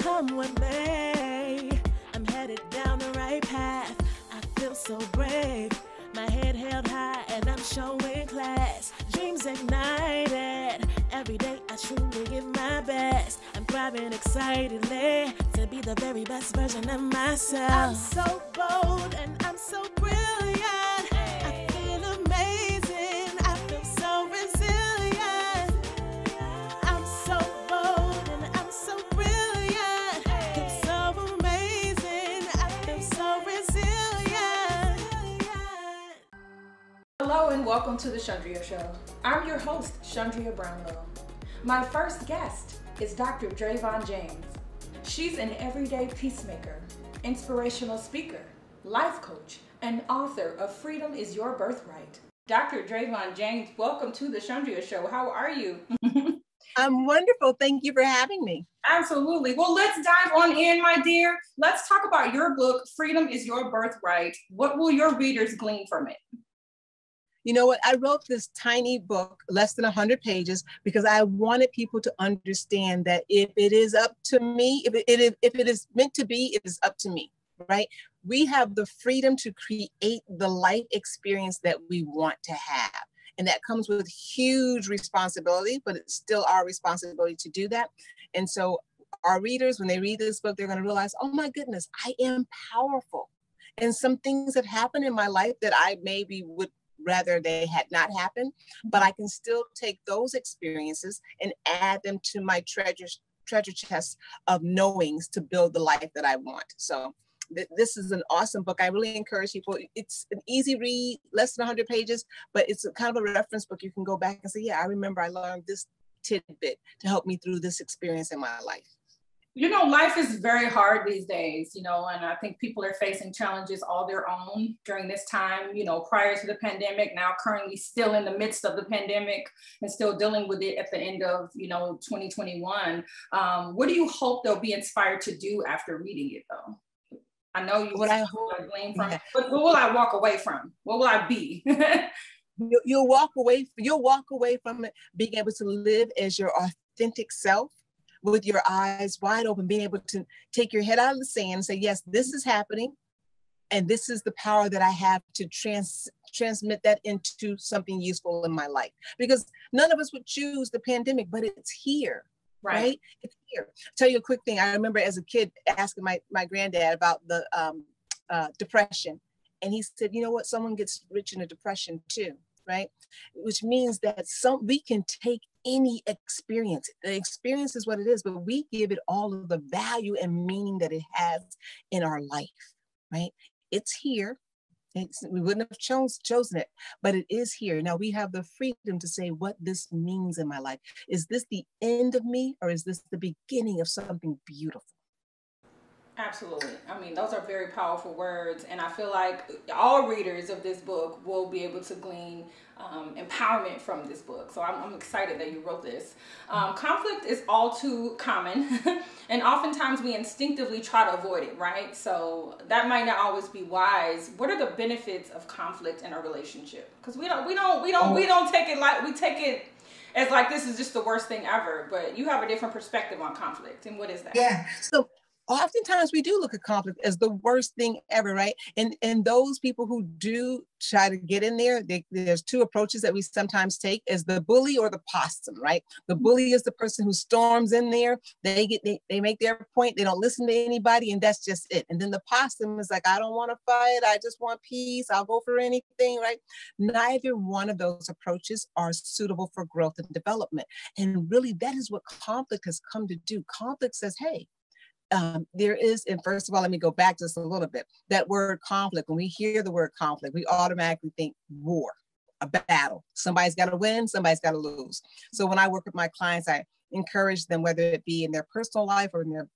come what may, I'm headed down the right path. I feel so brave, my head held high and I'm showing class. Dreams ignited, every day I truly give my best. I'm thriving excitedly to be the very best version of myself. I'm so bold and I'm so brilliant. I feel amazing, I feel so resilient. I'm so bold and I'm so brilliant. I'm so amazing, I feel so resilient. Hello and welcome to the Chundria Show. I'm your host, Chundria Brownlow. My first guest is Dr. Drayvon James. She's an everyday peacemaker, inspirational speaker, life coach, and author of Freedom Is Your Birthright. Dr. Drayvon James, welcome to the Chundria Show. How are you? I'm wonderful. Thank you for having me. Absolutely. Well, let's dive on in, my dear. Let's talk about your book, Freedom Is Your Birthright. What will your readers glean from it? You know what? I wrote this tiny book, less than 100 pages, because I wanted people to understand that if it is up to me, if it is meant to be, it is up to me, right? We have the freedom to create the life experience that we want to have. And that comes with huge responsibility, but it's still our responsibility to do that. And so our readers, when they read this book, they're going to realize, oh my goodness, I am powerful. And some things have happened in my life that I maybe would rather they had not happened, but I can still take those experiences and add them to my treasure chest of knowings to build the life that I want. So this is an awesome book. I really encourage people. It's an easy read, less than 100 pages, but it's a kind of a reference book. You can go back and say, yeah, I remember I learned this tidbit to help me through this experience in my life. You know, life is very hard these days, you know, and I think people are facing challenges all their own during this time, you know, prior to the pandemic, now currently still in the midst of the pandemic and still dealing with it at the end of, you know, 2021. What do you hope they'll be inspired to do after reading it, though? I know you what I hope, glean from it, but what will I walk away from? What will I be? You'll walk away from it being able to live as your authentic self, with your eyes wide open, being able to take your head out of the sand and say, yes, this is happening. And this is the power that I have to transmit that into something useful in my life. Because none of us would choose the pandemic, but it's here, right? It's here. Tell you a quick thing. I remember as a kid asking my granddad about the depression. And he said, you know what? Someone gets rich in a depression too, right? Which means that we can take any experience. The experience is what it is, but we give it all of the value and meaning that it has in our life, right? It's here. We wouldn't have chosen it, but it is here. Now we have the freedom to say what this means in my life. Is this the end of me, or is this the beginning of something beautiful? Absolutely. I mean, those are very powerful words. And I feel like all readers of this book will be able to glean empowerment from this book. So I'm excited that you wrote this. Conflict is all too common. And oftentimes we instinctively try to avoid it, right? So that might not always be wise. What are the benefits of conflict in a relationship? Because we don't take it like, we take it as like this is just the worst thing ever. But you have a different perspective on conflict. And what is that? Yeah. So oftentimes we do look at conflict as the worst thing ever, right? And those people who do try to get in there, there's two approaches that we sometimes take: as the bully or the possum, right? The bully is the person who storms in there. They make their point. They don't listen to anybody, and that's just it. And then the possum is like, I don't want to fight. I just want peace. I'll go for anything, right? Neither one of those approaches are suitable for growth and development. And really, that is what conflict has come to do. Conflict says, hey, there is, and first of all, let me go back just a little bit. That word conflict, when we hear the word conflict, we automatically think war, a battle. Somebody's got to win, somebody's got to lose. So when I work with my clients, I encourage them, whether it be in their personal life or in their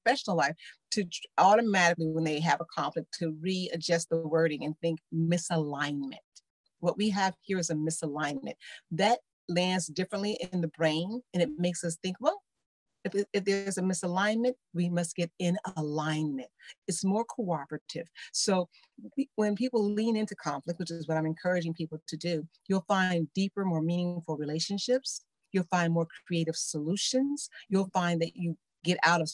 professional life, to automatically, when they have a conflict, to readjust the wording and think misalignment. What we have here is a misalignment. That lands differently in the brain, and it makes us think, well, if there's a misalignment, we must get in alignment. It's more cooperative. So when people lean into conflict, which is what I'm encouraging people to do, you'll find deeper, more meaningful relationships. You'll find more creative solutions. You'll find that you get out of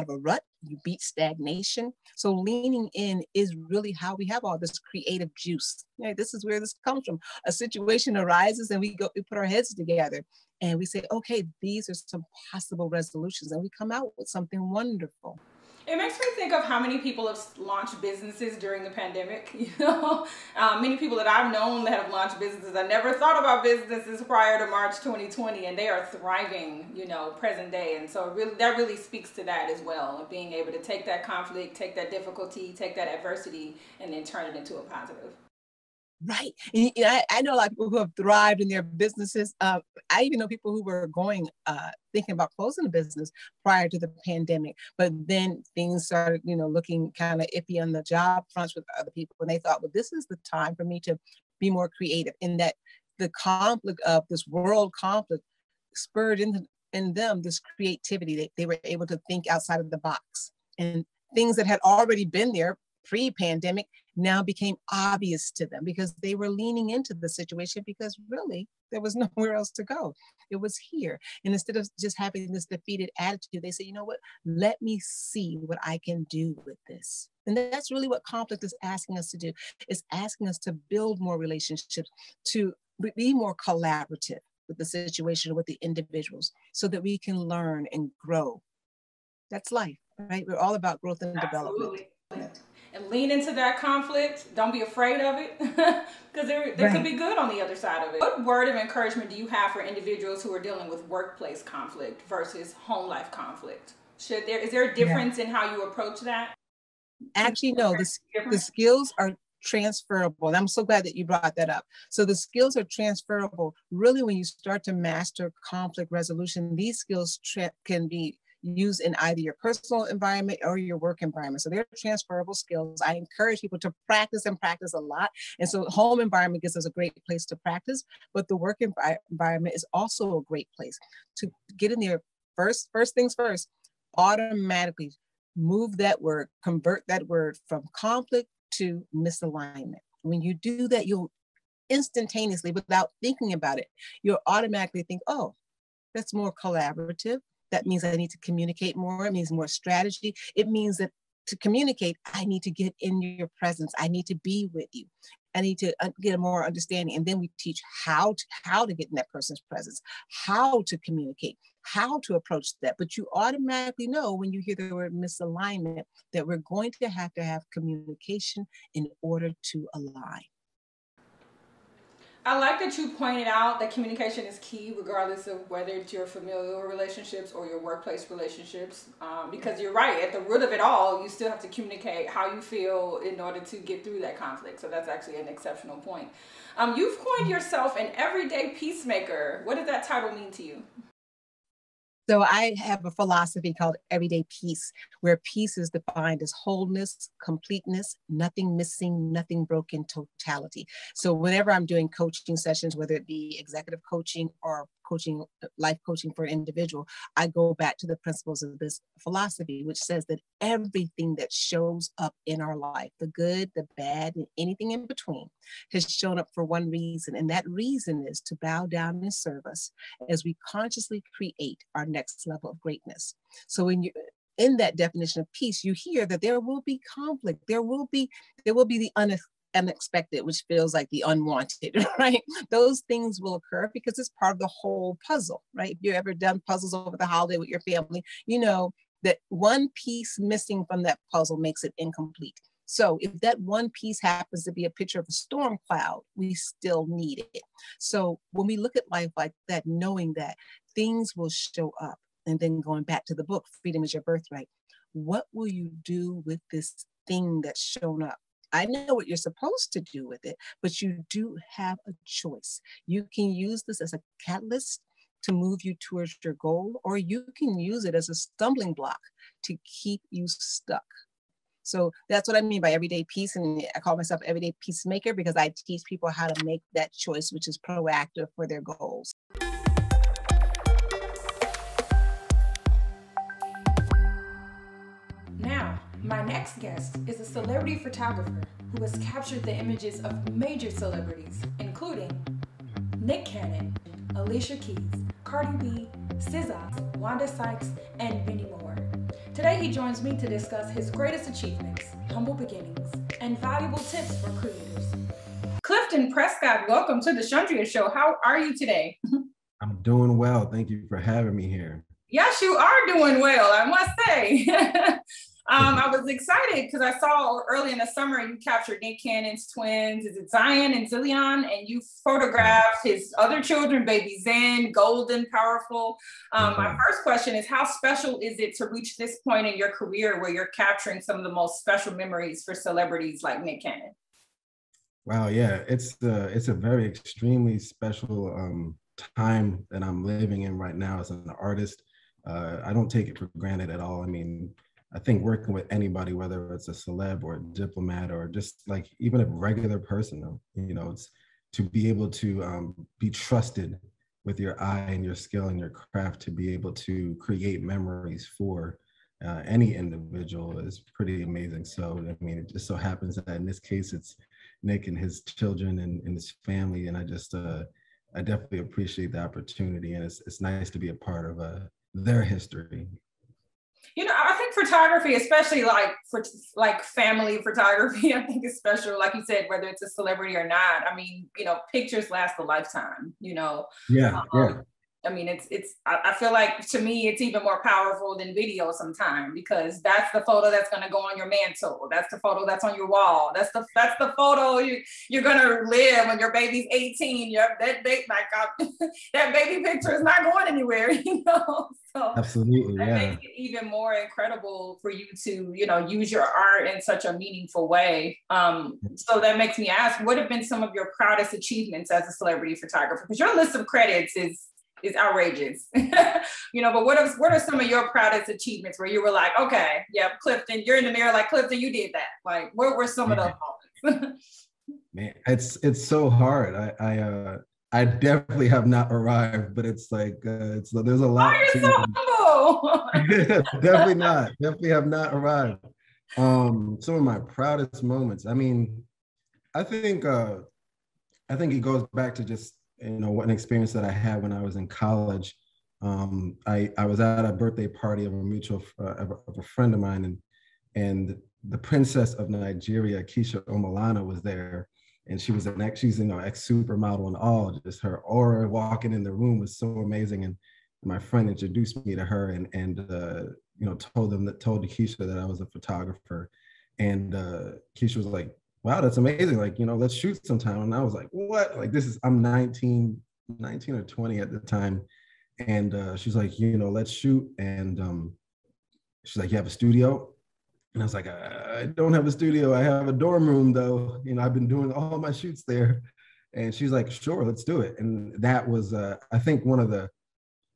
a rut, you beat stagnation. So leaning in is really how we have all this creative juice. Right? This is where this comes from. A situation arises and we put our heads together and we say, okay, these are some possible resolutions, and we come out with something wonderful. It makes me think of how many people have launched businesses during the pandemic. Many people that I've known that have launched businesses. I never thought about businesses prior to March 2020, and they are thriving, present day. And so that really speaks to that as well, of being able to take that conflict, take that difficulty, take that adversity, and then turn it into a positive. Right. And I know a lot of people who have thrived in their businesses. I even know people who were thinking about closing a business prior to the pandemic, but then things started, looking kind of iffy on the job fronts with other people. And they thought, well, this is the time for me to be more creative, in that the conflict of this world conflict spurred in them this creativity. They were able to think outside of the box, and things that had already been there pre-pandemic now became obvious to them because they were leaning into the situation, because really there was nowhere else to go. It was here. And instead of just having this defeated attitude, they say, you know what, let me see what I can do with this. And that's really what conflict is asking us to do. It's asking us to build more relationships, to be more collaborative with the situation, with the individuals, so that we can learn and grow. That's life, right? We're all about growth and development. And lean into that conflict. Don't be afraid of it, because there could be good on the other side of it. What word of encouragement do you have for individuals who are dealing with workplace conflict versus home life conflict? Is there a difference in how you approach that? Actually, no. The skills are transferable. And I'm so glad that you brought that up. So the skills are transferable. Really, when you start to master conflict resolution, these skills can be used in either your personal environment or your work environment. So they're transferable skills. I encourage people to practice a lot. And so home environment gives us a great place to practice, but the work environment is also a great place to get in there. First things first, automatically move that word, convert that word from conflict to misalignment. When you do that, you'll instantaneously, without thinking about it, you'll automatically think, oh, that's more collaborative. That means I need to communicate more. It means more strategy. It means that to communicate, I need to get in your presence. I need to be with you. I need to get a more understanding. And then we teach how to get in that person's presence, how to communicate, how to approach that. But you automatically know when you hear the word misalignment that we're going to have communication in order to align. I like that you pointed out that communication is key, regardless of whether it's your familial relationships or your workplace relationships, because you're right. At the root of it all, you still have to communicate how you feel in order to get through that conflict. So that's actually an exceptional point. You've coined yourself an everyday peacemaker. What does that title mean to you? So I have a philosophy called everyday peace, where peace is defined as wholeness, completeness, nothing missing, nothing broken, totality. So whenever I'm doing coaching sessions, whether it be executive coaching or life coaching for an individual, I go back to the principles of this philosophy, which says that everything that shows up in our life, the good, the bad, and anything in between, has shown up for one reason. And that reason is to bow down and serve us as we consciously create our next level of greatness. So when you in that definition of peace, you hear that there will be conflict. There will be the unexpected, which feels like the unwanted, right? Those things will occur because it's part of the whole puzzle, right? If you've ever done puzzles over the holiday with your family, you know that one piece missing from that puzzle makes it incomplete. So if that one piece happens to be a picture of a storm cloud, we still need it. So when we look at life like that, knowing that things will show up, and then going back to the book, Freedom Is Your Birthright, what will you do with this thing that's shown up? I know what you're supposed to do with it, but you do have a choice. You can use this as a catalyst to move you towards your goal, or you can use it as a stumbling block to keep you stuck. So that's what I mean by everyday peace. And I call myself everyday peacemaker because I teach people how to make that choice, which is proactive for their goals. Now, my next guest is a celebrity photographer who has captured the images of major celebrities, including Nick Cannon, Alicia Keys, Cardi B, SZA, Wanda Sykes, and many more. Today he joins me to discuss his greatest achievements, humble beginnings, and valuable tips for creators. Clifton Prescod, welcome to the Chundria Show. How are you today? I'm doing well. Thank you for having me here. Yes, you are doing well, I must say. I was excited because I saw early in the summer you captured Nick Cannon's twins, is it Zion and Zillion, and you photographed his other children, baby Zen, golden, powerful. My first question is, how special is it to reach this point in your career where you're capturing some of the most special memories for celebrities like Nick Cannon? Wow, yeah, it's a very extremely special time that I'm living in right now as an artist. I don't take it for granted at all. I mean, I think working with anybody, whether it's a celeb or a diplomat or just like even a regular person, you know, it's to be able to be trusted with your eye and your skill and your craft to be able to create memories for any individual is pretty amazing. So, I mean, it just so happens that in this case, it's Nick and his children and his family. And I just, I definitely appreciate the opportunity. And it's nice to be a part of their history. You know, I think photography, especially like family photography, I think is special. Like you said, whether it's a celebrity or not. I mean, you know, pictures last a lifetime. You know. Yeah. I mean, I feel like to me, it's even more powerful than video sometimes because that's the photo that's going to go on your mantle. That's the photo that's on your wall. That's the photo you're going to live when your baby's 18. That baby picture is not going anywhere, you know? So absolutely, that makes it even more incredible for you to, you know, use your art in such a meaningful way. So that makes me ask, what have been some of your proudest achievements as a celebrity photographer? Because your list of credits is outrageous, you know, but what are some of your proudest achievements where you were like, okay, yeah, Clifton, you're in the mirror like, Clifton, you did that. Like, what were some of those moments? Man, it's so hard. I definitely have not arrived, but it's like, there's a lot. Oh, you're so humble. Definitely have not arrived. Some of my proudest moments. I mean, I think it goes back to just, you know, what an experience that I had when I was in college. I was at a birthday party of a mutual of a friend of mine, and the princess of Nigeria, Keisha Omalana, was there, and she's you know, ex supermodel and all. Just her aura walking in the room was so amazing, and my friend introduced me to her and you know, told Keisha that I was a photographer, and Keisha was like, wow, that's amazing. Like, you know, let's shoot sometime. And I was like, what? Like, I'm 19 or 20 at the time. And she's like, you know, let's shoot. And she's like, you have a studio? And I was like, I don't have a studio. I have a dorm room though. You know, I've been doing all my shoots there. And she's like, sure, let's do it. And that was, I think, one of the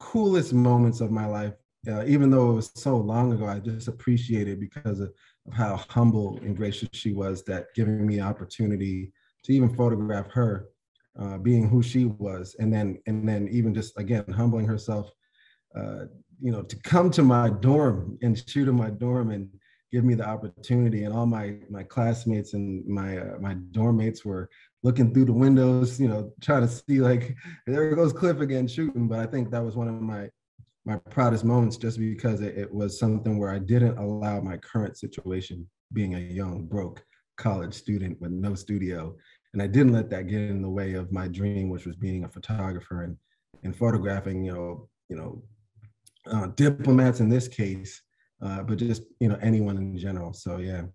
coolest moments of my life. Even though it was so long ago, I just appreciate it because of how humble and gracious she was, that giving me opportunity to even photograph her, being who she was, and then even just again humbling herself, you know, to come to my dorm and shoot in my dorm and give me the opportunity. And all my classmates and my dorm mates were looking through the windows, you know, trying to see like, there goes Cliff again shooting. But I think that was one of my proudest moments, just because it was something where I didn't allow my current situation, being a young, broke college student with no studio, and I didn't let that get in the way of my dream, which was being a photographer and photographing, you know, diplomats in this case, but just, you know, anyone in general. So yeah.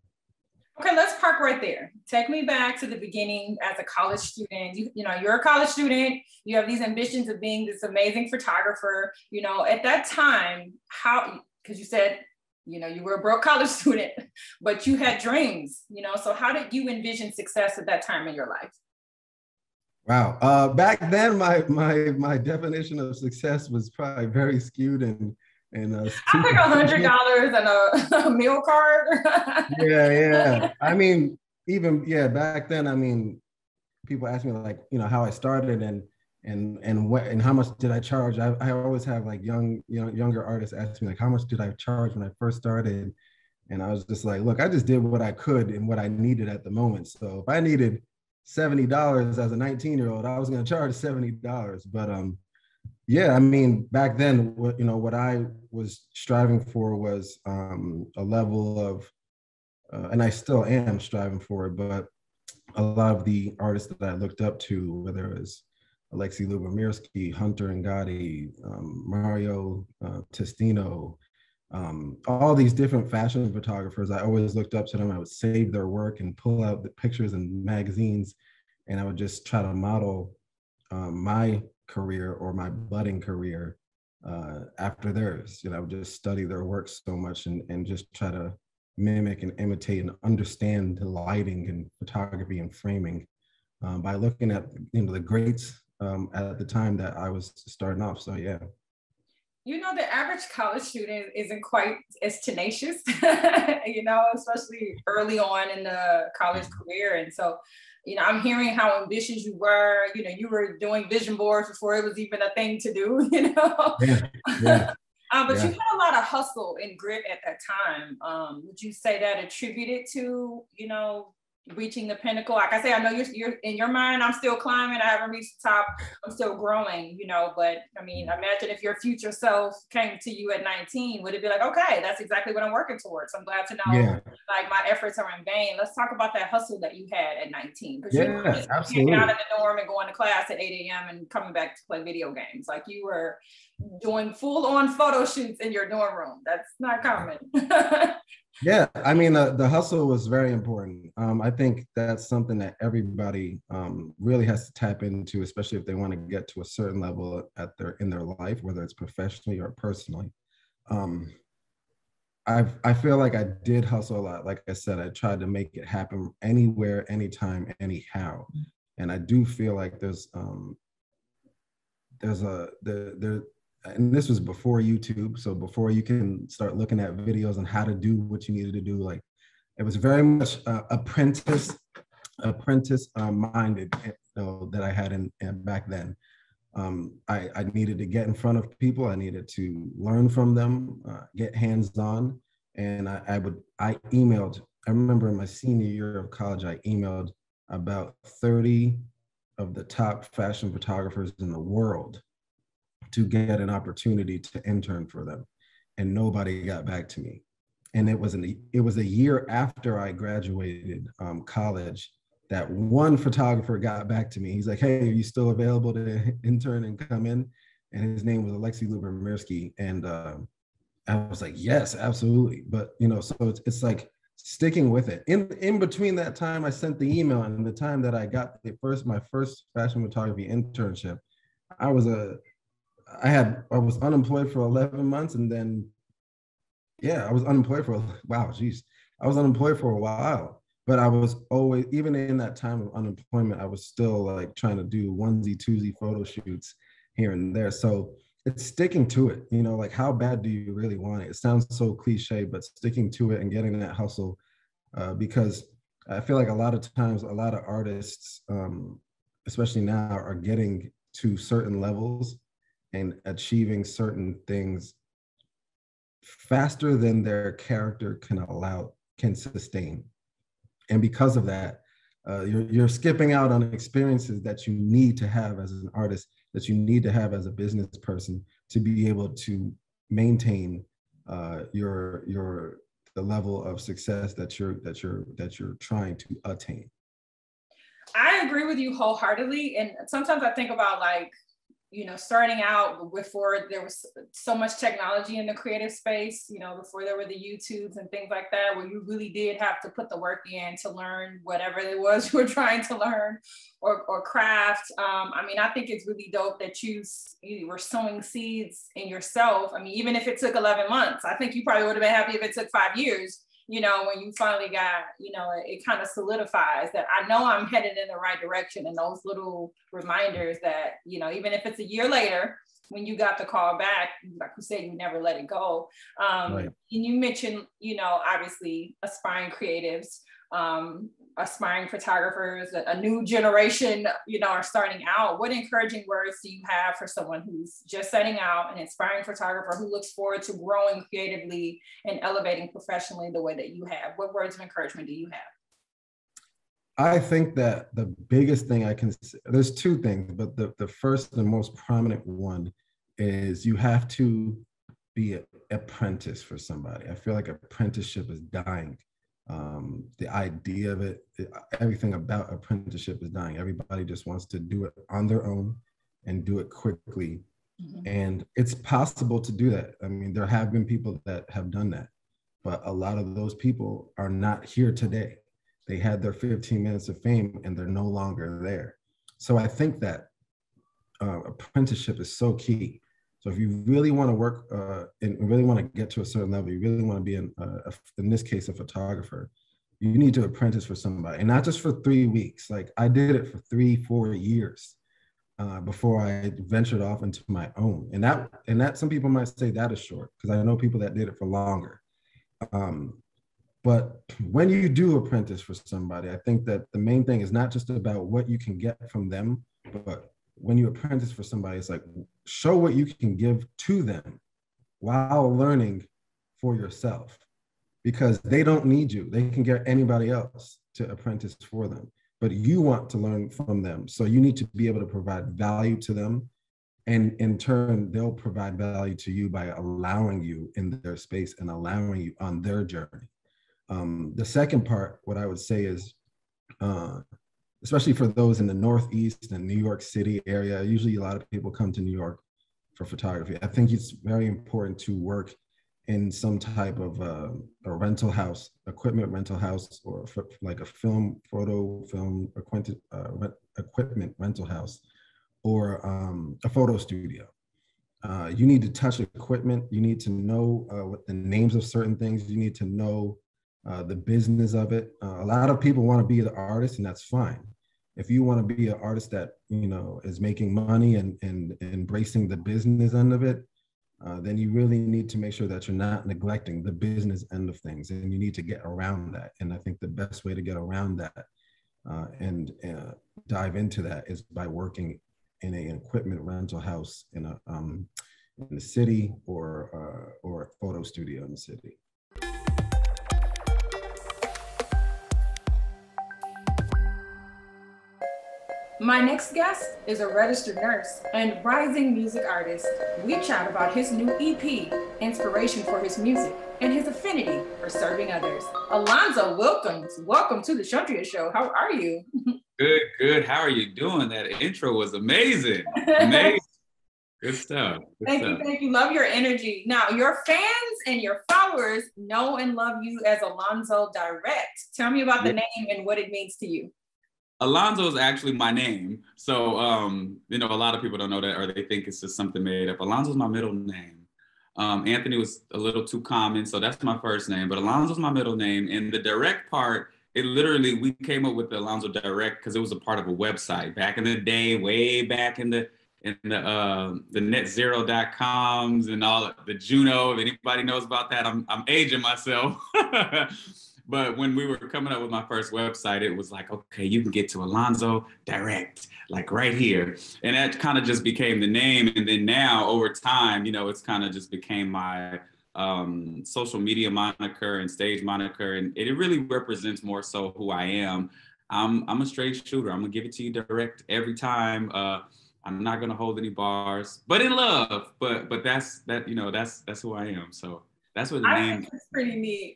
Okay, let's park right there. Take me back to the beginning as a college student. You know, you're a college student. You have these ambitions of being this amazing photographer. You know, at that time, because you said, you know, you were a broke college student, but you had dreams, you know, so how did you envision success at that time in your life? Wow. Back then, my definition of success was probably very skewed and I think $100 and a meal card. Yeah. I mean, back then, I mean, people ask me like, you know, how I started and how much did I charge? I always have like younger artists ask me like, how much did I charge when I first started? And I was just like, look, I just did what I could and what I needed at the moment. So if I needed $70 as a 19-year-old, I was going to charge $70. But Yeah, I mean, back then, what I was striving for was a level of, and I still am striving for it, but a lot of the artists that I looked up to, whether it was Alexei Lubomirsky, Hunter and Gotti, Mario Testino, all these different fashion photographers, I always looked up to them. I would save their work and pull out the pictures in magazines, and I would just try to model my career or my budding career after theirs. I would just study their work so much and just try to mimic and imitate and understand the lighting and photography and framing by looking at the greats at the time that I was starting off. So yeah. The average college student isn't quite as tenacious, especially early on in the college career. And so, I'm hearing how ambitious you were. You were doing vision boards before it was even a thing to do, Yeah. But you had a lot of hustle and grit at that time. Would you say that attributed to, reaching the pinnacle? Like I say, I know you're in your mind, I'm still climbing. I haven't reached the top. I'm still growing, but I mean, imagine if your future self came to you at 19, would it be like, okay, that's exactly what I'm working towards. I'm glad to know like my efforts are in vain. Let's talk about that hustle that you had at 19. Because you were just hanging out in the dorm and going to class at 8 a.m. and coming back to play video games. Like you were doing full-on photo shoots in your dorm room. That's not common. Yeah, I mean, the hustle was very important. I think that's something that everybody really has to tap into, especially if they want to get to a certain level in their life, whether it's professionally or personally. I feel like I did hustle a lot. Like I said, I tried to make it happen anywhere, anytime, anyhow. And I do feel like and this was before YouTube, so before you can start looking at videos on how to do what you needed to do. Like it was very much apprentice minded that I had in back then. I needed to get in front of people. I needed to learn from them, get hands on, and I emailed. I remember in my senior year of college, I emailed about 30 of the top fashion photographers in the world to get an opportunity to intern for them, and nobody got back to me. And it was a year after I graduated college that one photographer got back to me. He's like, "Hey, are you still available to intern and come in?" And his name was Alexei Lubomirsky, and I was like, "Yes, absolutely." But so it's like sticking with it. In between that time I sent the email and the time that I got my first fashion photography internship, I was unemployed for 11 months, and then I was unemployed for I was unemployed for a while. But I was always, even in that time of unemployment, I was still like trying to do onesie twosie photo shoots here and there. So it's sticking to it, like how bad do you really want it? It sounds so cliche, but sticking to it and getting that hustle, because I feel like a lot of times, a lot of artists, especially now, are getting to certain levels and achieving certain things faster than their character can sustain. And because of that, you're skipping out on experiences that you need to have as an artist, that you need to have as a business person to be able to maintain the level of success that you're trying to attain. I agree with you wholeheartedly. And sometimes I think about like, starting out before there was so much technology in the creative space, before there were the YouTubes and things like that, where you really did have to put the work in to learn whatever it was you were trying to learn or craft. I mean, I think it's really dope that you were sowing seeds in yourself. I mean, even if it took 11 months, I think you probably would have been happy if it took 5 years. When you finally got, it kind of solidifies that I know I'm headed in the right direction. And those little reminders that, even if it's a year later, when you got the call back, like you said, you never let it go. Right. And you mentioned, obviously aspiring creatives, aspiring photographers, a new generation, are starting out. What encouraging words do you have for someone who's just setting out, an aspiring photographer who looks forward to growing creatively and elevating professionally the way that you have? What words of encouragement do you have? I think that the biggest thing there's two things, but the first and most prominent one is you have to be an apprentice for somebody. I feel like apprenticeship is dying. The idea of it, everything about apprenticeship is dying. Everybody just wants to do it on their own and do it quickly. And it's possible to do that. I mean, there have been people that have done that, but a lot of those people are not here today. They had their 15 minutes of fame and they're no longer there. So I think that apprenticeship is so key. So if you really want to work and really want to get to a certain level, you really want to be in this case, a photographer, you need to apprentice for somebody, and not just for 3 weeks. Like I did it for 3-4 years before I ventured off into my own. And that some people might say that is short, because I know people that did it for longer. But when you do apprentice for somebody, I think that the main thing is not just about what you can get from them, but when you apprentice for somebody, it's like, show what you can give to them while learning for yourself, because they don't need you. They can get anybody else to apprentice for them, but you want to learn from them. So you need to be able to provide value to them. And in turn, they'll provide value to you by allowing you in their space and allowing you on their journey. The second part, what I would say is, especially for those in the Northeast and New York City area, usually a lot of people come to New York for photography. I think it's very important to work in some type of a rental house, equipment rental house, or like a film equipment rental house, or a photo studio. You need to touch equipment. You need to know what the names of certain things. You need to know the business of it. A lot of people want to be the artist, and that's fine. If you want to be an artist that, you know, is making money and embracing the business end of it, then you really need to make sure that you're not neglecting the business end of things, and you need to get around that. And I think the best way to get around that and dive into that is by working in an equipment rental house in the city, or a photo studio in the city. My next guest is a registered nurse and rising music artist. We chat about his new EP, inspiration for his music, and his affinity for serving others. Alonzo Wilkins, welcome to the Chundria Show. How are you? Good. How are you doing? That intro was amazing. Amazing. Good stuff. Thank you. Love your energy. Now, your fans and your followers know and love you as Alonzo Direct. Tell me about the name and what it means to you. Alonzo is actually my name. So, you know, a lot of people don't know that, or they think it's just something made up. Alonzo's my middle name. Anthony was a little too common, so that's my first name, but Alonzo's my middle name. And the direct part, it literally, we came up with the Alonzo Direct because it was a part of a website back in the day, way back in the netzero.coms and all the Juno. If anybody knows about that, I'm aging myself. But when we were coming up with my first website, it was like, okay, you can get to Alonzo Direct, like right here. And that kind of just became the name. And then now over time, you know, it's kind of just became my social media moniker and stage moniker. And it really represents more so who I am. I'm a straight shooter. I'm gonna give it to you direct every time. I'm not gonna hold any bars, but in love. But that's who I am. So that's what the name. Think it's pretty neat.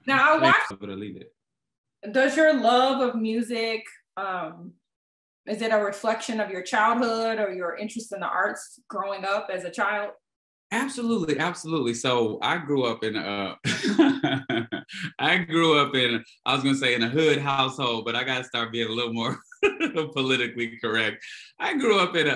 Now I watched. But I leave it. Does your love of music, is it a reflection of your childhood or your interest in the arts growing up as a child? Absolutely. So I grew up in I was gonna say in a hood household, but I gotta start being a little more politically correct. I grew up in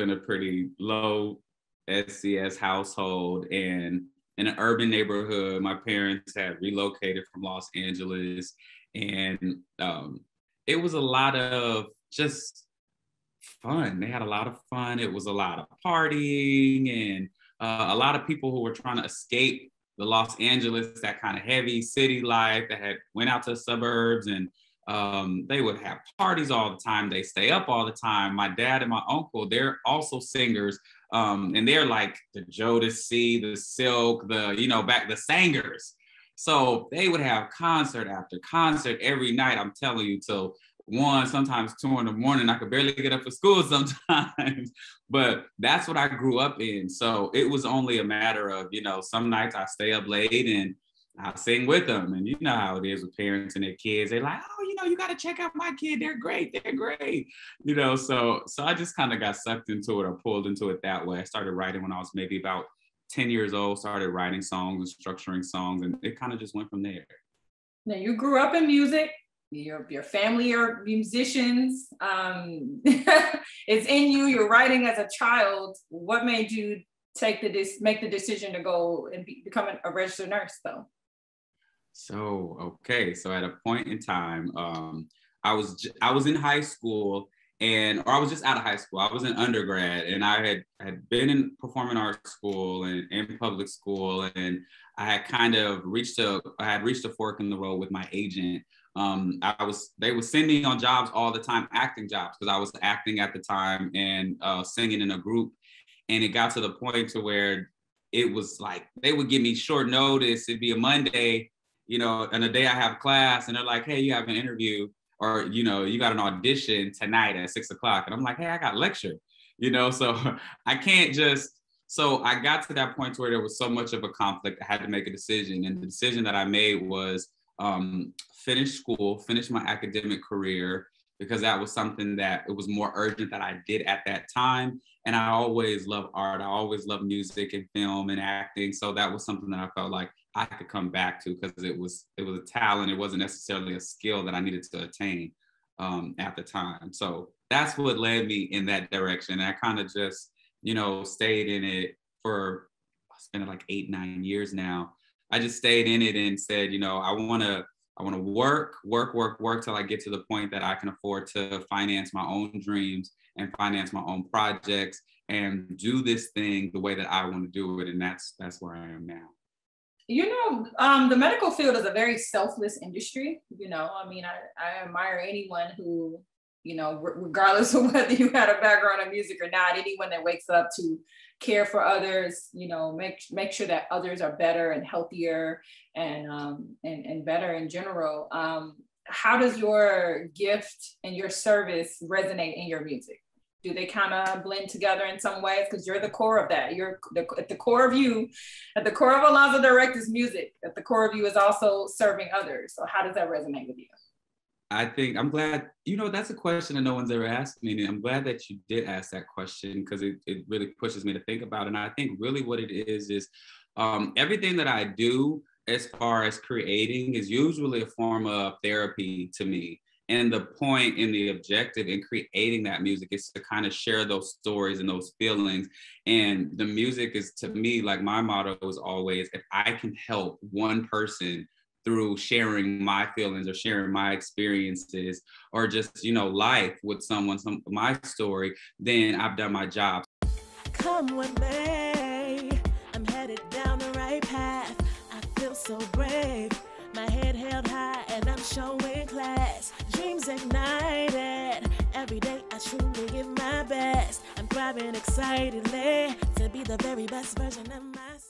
a pretty low SCS household and in an urban neighborhood. My parents had relocated from Los Angeles, and it was a lot of just fun. They had a lot of fun. It was a lot of partying and a lot of people who were trying to escape the Los Angeles, that kind of heavy city life, that had went out to the suburbs, and they would have parties all the time. They stay up all the time. My dad and my uncle, they're also singers. And they're like the Jodeci, the Silk, the singers. So they would have concert after concert every night, I'm telling you, till 1, sometimes 2 in the morning. I could barely get up for school sometimes, but that's what I grew up in. So it was only a matter of, you know, some nights I stay up late and I'll sing with them. And you know how it is with parents and their kids. They're like, oh, you know, you got to check out my kid. They're great. They're great. You know, so I just kind of got sucked into it or pulled into it that way. I started writing when I was maybe about 10 years old, started writing songs and structuring songs, and it kind of just went from there. Now, you grew up in music. Your family are musicians. It's in you. You're writing as a child. What made you make the decision to go and become a registered nurse, though? So at a point in time, I was in high school, or I was just out of high school. I was in undergrad, and I had been in performing arts school and in public school, and I had kind of reached a fork in the road with my agent. They were sending me on jobs all the time, acting jobs, because I was acting at the time and singing in a group. And it got to the point to where it was like, they would give me short notice. It'd be a Monday, you know, and a day I have class, and they're like, hey, you have an interview, or, you know, you got an audition tonight at 6 o'clock. And I'm like, hey, I got lecture, you know, so I can't just, so I got to that point where there was so much of a conflict. I had to make a decision. And the decision that I made was finish school, finish my academic career, because that was something that it was more urgent that I did at that time. And I always loved art. I always loved music and film and acting. So that was something that I felt like I could come back to, because it was a talent. It wasn't necessarily a skill that I needed to attain at the time. So that's what led me in that direction. And I kind of just, you know, stayed in it for, it's been like 8-9 years now. I just stayed in it and said, you know, I want to work till I get to the point that I can afford to finance my own dreams and finance my own projects and do this thing the way that I want to do it. And that's where I am now. You know, the medical field is a very selfless industry. You know, I mean, I admire anyone who, you know, regardless of whether you had a background in music or not, anyone that wakes up to care for others, you know, make sure that others are better and healthier and better in general. How does your gift and your service resonate in your music? Do they kind of blend together in some ways? Because you're the core of that. You're at the core of you, at the core of Alonzo Direct's music, at the core of you is also serving others. So how does that resonate with you? I think I'm glad, you know, that's a question that no one's ever asked me. And I'm glad that you did ask that question, because it really pushes me to think about it. And I think really what it is everything that I do as far as creating is usually a form of therapy to me. And the point and the objective in creating that music is to kind of share those stories and those feelings. And the music is, to me, like, my motto is always, if I can help one person through sharing my feelings or sharing my experiences or just, you know, life with someone, my story, then I've done my job. Come with me, I'm headed down the right path. I feel so brave, my head held high and I'm showing class. Dreams ignited, every day I truly give my best. I'm thriving excitedly to be the very best version of myself.